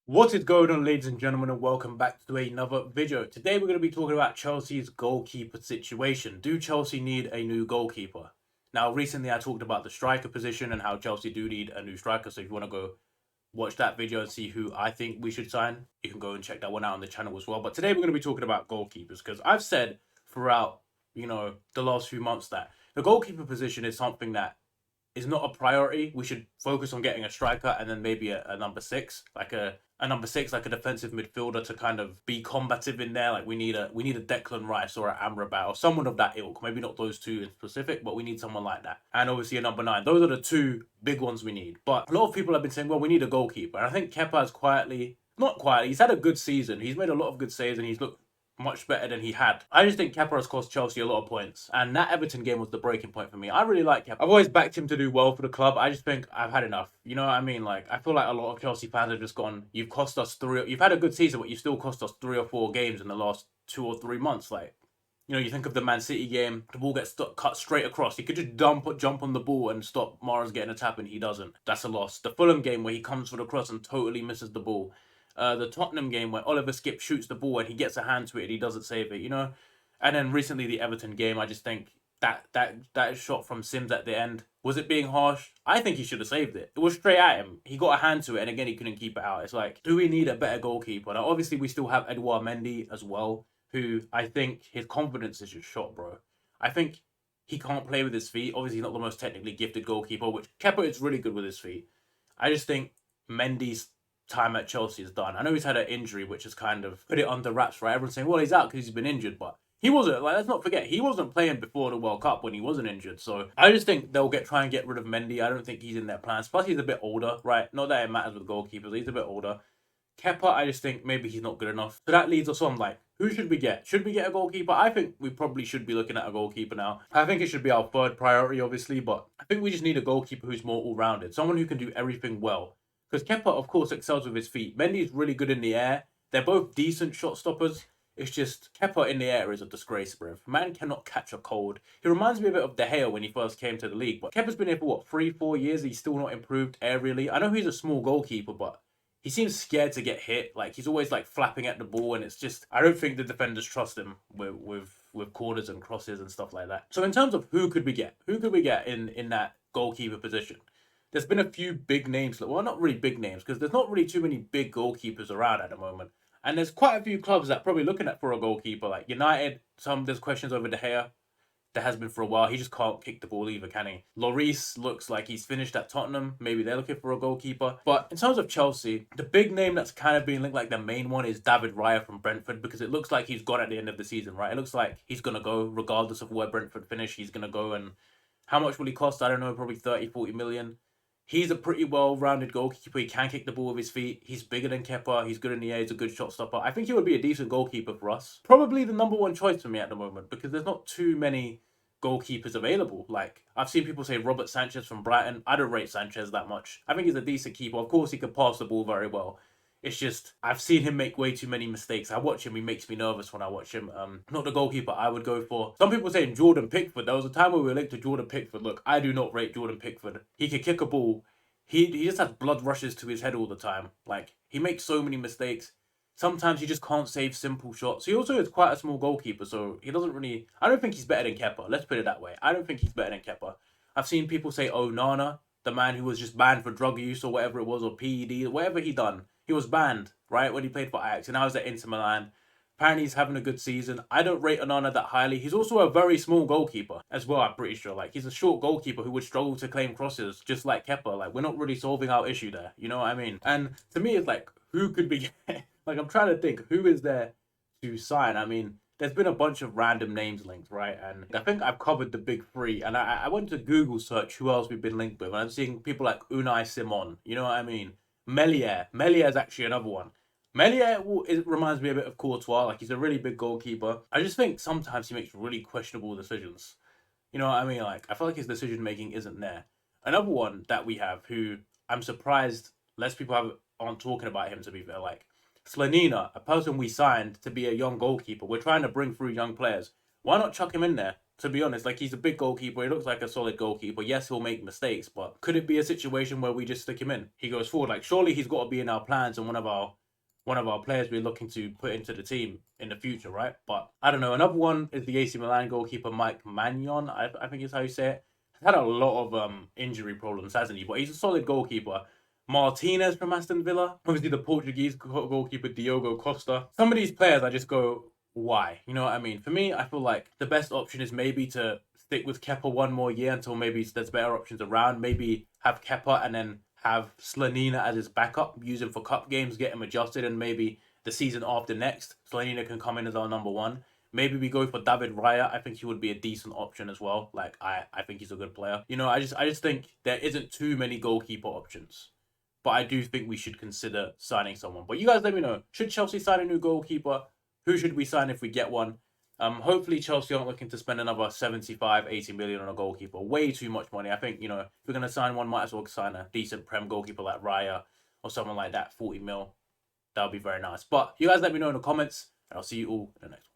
What is going on, ladies and gentlemen, and welcome back to another video. Today we're going to be talking about Chelsea's goalkeeper situation. Do Chelsea need a new goalkeeper? Now, recently I talked about the striker position and how Chelsea do need a new striker. So if you want to go watch that video and see who I think we should sign, you can go and check that one out on the channel as well. But today we're going to be talking about goalkeepers because I've said throughout, the last few months that the goalkeeper position is something that is not a priority. We should focus on getting a striker and then maybe a number six, like a number six, like a defensive midfielder to kind of be combative in there. Like we need a Declan Rice or an Amrabat or someone of that ilk. Maybe not those two in specific, but we need someone like that. And obviously a number nine. Those are the two big ones we need. But a lot of people have been saying, well, we need a goalkeeper. And I think Kepa has quietly, not quietly, he's had a good season. He's made a lot of good saves and he's looked much better than he had. I just think Kepa has cost Chelsea a lot of points, and that Everton game was the breaking point for me. I really like Kepa. I've always backed him to do well for the club. I just think I've had enough. You know what I mean? Like I feel like a lot of Chelsea fans have just gone. You've cost us three. You've had a good season, but you still cost us 3 or 4 games in the last 2 or 3 months. Like you think of the Man City game, the ball gets cut straight across. He could just jump on the ball and stop Mara's getting a tap, and he doesn't. That's a loss. The Fulham game where he comes for the cross and totally misses the ball. The Tottenham game where Oliver Skip shoots the ball and he gets a hand to it and he doesn't save it. And then recently the Everton game, I just think that shot from Sims at the end, was it being harsh? I think he should have saved it. It was straight at him. He got a hand to it and again he couldn't keep it out. It's like, do we need a better goalkeeper? Now obviously we still have Edouard Mendy as well, who I think his confidence is just shot, bro. I think he can't play with his feet. Obviously he's not the most technically gifted goalkeeper, which Kepa is really good with his feet. I just think Mendy's time at Chelsea is done. I know he's had an injury, which has kind of put it under wraps, right? Everyone's saying, well, he's out because he's been injured, but he wasn't. Like, let's not forget, he wasn't playing before the World Cup when he wasn't injured. So I just think they'll try and get rid of Mendy. I don't think he's in their plans. Plus, he's a bit older, right? Not that it matters with goalkeepers. He's a bit older. Kepa, I just think maybe he's not good enough. So that leads us on, like, who should we get? Should we get a goalkeeper? I think we probably should be looking at a goalkeeper now. I think it should be our third priority, obviously, but I think we just need a goalkeeper who's more all-rounded. Someone who can do everything well. Because Kepa, of course, excels with his feet. Mendy's really good in the air. They're both decent shot stoppers. It's just Kepa in the air is a disgrace, bro. Man cannot catch a cold. He reminds me a bit of De Gea when he first came to the league. But Kepa's been here for what, 3, 4 years? He's still not improved aerially. I know he's a small goalkeeper, but he seems scared to get hit. Like he's always like flapping at the ball, and it's just I don't think the defenders trust him with corners and crosses and stuff like that. So in terms of who could we get? Who could we get in that goalkeeper position? There's been a few big names. Well, not really big names because there's not really too many big goalkeepers around at the moment. And there's quite a few clubs that are probably looking at for a goalkeeper. Like United, there's questions over De Gea. There has been for a while. He just can't kick the ball either, can he? Lloris looks like he's finished at Tottenham. Maybe they're looking for a goalkeeper. But in terms of Chelsea, the big name that's kind of being linked, like the main one, is David Raya from Brentford because it looks like he's gone at the end of the season, right? It looks like he's going to go regardless of where Brentford finish. He's going to go, and how much will he cost? I don't know, probably 30, 40 million. He's a pretty well-rounded goalkeeper. He can kick the ball with his feet. He's bigger than Kepa. He's good in the air. He's a good shot stopper. I think he would be a decent goalkeeper for us. Probably the number one choice for me at the moment because there's not too many goalkeepers available. Like I've seen people say Robert Sanchez from Brighton. I don't rate Sanchez that much. I think he's a decent keeper. Of course, he can pass the ball very well. It's just I've seen him make way too many mistakes. I watch him; he makes me nervous when I watch him. Not the goalkeeper I would go for. Some people saying Jordan Pickford. There was a time where we were linked to Jordan Pickford. Look, I do not rate Jordan Pickford. He can kick a ball. He just has blood rushes to his head all the time. Like he makes so many mistakes. Sometimes he just can't save simple shots. He also is quite a small goalkeeper, so he doesn't really. I don't think he's better than Kepa. Let's put it that way. I don't think he's better than Kepa. I've seen people say, "Oh, Nana, the man who was just banned for drug use or whatever it was, or PED, whatever he done, he was banned, right, when he played for Ajax, and now he's at Inter Milan. Apparently, he's having a good season. I don't rate Onana that highly. He's also a very small goalkeeper as well, I'm pretty sure. Like, he's a short goalkeeper who would struggle to claim crosses, just like Kepa. Like, we're not really solving our issue there. You know what I mean? And to me, it's like, who could be... like, I'm trying to think, who is there to sign? I mean, there's been a bunch of random names linked, right? And I think I've covered the big three. And I went to Google search who else we've been linked with. And I'm seeing people like Unai Simon. You know what I mean? Melier. Melier is actually another one. Melier it reminds me a bit of Courtois. Like he's a really big goalkeeper. I just think sometimes he makes really questionable decisions. You know what I mean? Like I feel like his decision making isn't there. Another one that we have, who I'm surprised less people aren't talking about him. To be fair, like Slanina, a person we signed to be a young goalkeeper. We're trying to bring through young players. Why not chuck him in there? To be honest, like, he's a big goalkeeper. He looks like a solid goalkeeper. Yes, he'll make mistakes, but could it be a situation where we just stick him in? He goes forward. Like, surely he's got to be in our plans and one of our players we're looking to put into the team in the future, right? But I don't know. Another one is the AC Milan goalkeeper Mike Magnon. I think is how you say it. He's had a lot of injury problems, hasn't he? But he's a solid goalkeeper. Martinez from Aston Villa. Obviously, the Portuguese goalkeeper Diogo Costa. Some of these players, I just go, why? You know what I mean? For me, I feel like the best option is maybe to stick with Kepa one more year until maybe there's better options around. Maybe have Kepa and then have Slanina as his backup, use him for cup games, get him adjusted, and maybe the season after next, Slanina can come in as our number one. Maybe we go for David Raya. I think he would be a decent option as well. Like I think he's a good player. You know, I just think there isn't too many goalkeeper options. But I do think we should consider signing someone. But you guys let me know. Should Chelsea sign a new goalkeeper? Who should we sign if we get one? Hopefully Chelsea aren't looking to spend another 75, 80 million on a goalkeeper. Way too much money. I think, if we're going to sign one, might as well sign a decent Prem goalkeeper like Raya or someone like that, 40 mil. That would be very nice. But you guys let me know in the comments, and I'll see you all in the next one.